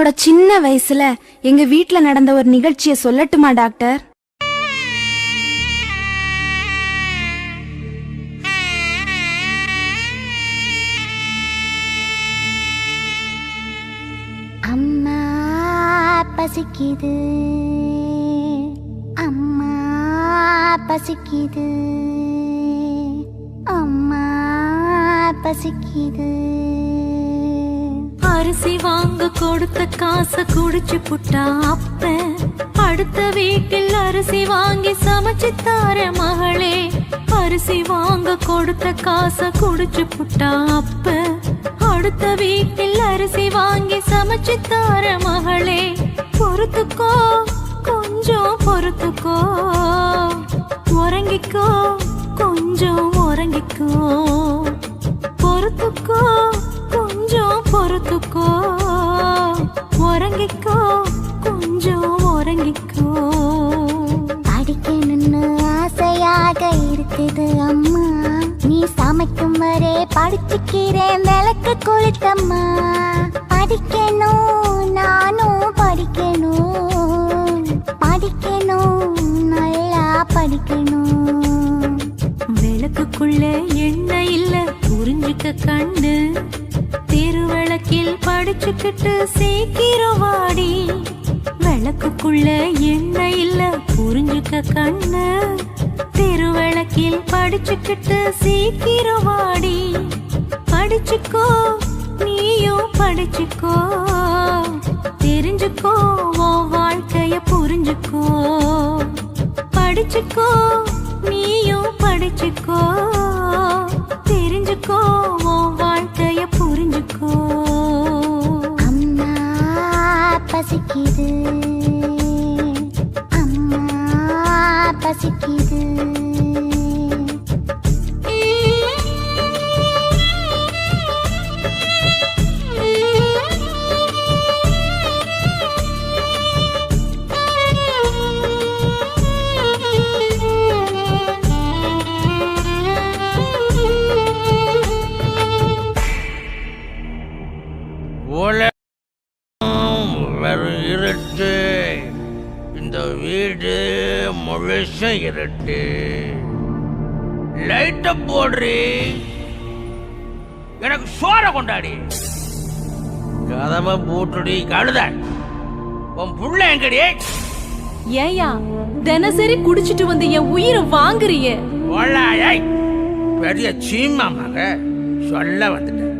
என்னோட சின்ன வயசுல எங்க வீட்ல நடந்த ஒரு நிகழ்ச்சியை சொல்லட்டுமா டாக்டர்? அம்மா பசிக்குது, அம்மா பசிக்குது, அம்மா பசிக்குது. அரிசி வாங்க கொடுத்த காசை குடிச்சு புட்டா அப்ப, அடுத்த வீட்டில் அரிசி வாங்கி சமைச்சு தார மகளே. அரிசி வாங்க கொடுத்த காசை குடிச்சு புட்டா அப்ப, அடுத்த வீட்டில் அரிசி வாங்கி சமைச்சு தார மகளே. பொறுத்துக்கோ, கொஞ்சம் பொறுத்துக்கோ, உறங்கிக்கோ, கொஞ்சம் உறங்கிக்கோ. பொறுத்துக்கோ, கொஞ்சம் பொறுத்துக்கோ, உறங்கிக்கோ, கொஞ்சம் உறங்கிக்கோ. படிக்கணும்னு ஆசையாக இருக்குது அம்மா, நீ சமைக்கும் வரை படிச்சுக்கிறேன் விளக்கு கொளுத்தம்மா. படிக்கணும், நானும் படிக்கணும், படிக்கணும், நல்லா படிக்கணும். விளக்குக்குள்ள எண்ணெய் இல்ல புரிஞ்சுக்க கண்ணு, திருவிளக்கில் படிச்சுக்கிட்டு சீக்கிரம் வாடி. விளக்குக்குள்ள எண்ணெய் இல்ல புரிஞ்சுக்க கண்ணு, திருவிளக்கில் படிச்சுக்கிட்டு சீக்கிரம் வாடி. படிச்சுக்கோ, நீயும் படிச்சுக்கோ, தெரிஞ்சுக்கோ, உன் வாழ்க்கைய புரிஞ்சுக்கோ. படிச்சுக்கோ, நீயும் படிச்சுக்கோ, தெரிஞ்சுக்கோ, உன் வாழ்க்கைய புரிஞ்சுக்கோ. அம்மா பசிக்குது, அம்மா பசிக்குது. வெறும் இருட்டு, இந்த வீடு முழுசும் இருட்டு. லைட்ட போடுறி, எனக்கு சோற கொண்டாடி. கதவை பூட்டுடி கழுத. உன் புள்ள எங்கடி? ஏயா தினசரி குடிச்சிட்டு வந்து என் உயிரை வாங்குறிய? பெரிய சீமா மக சொல்ல வந்துட்டேன்.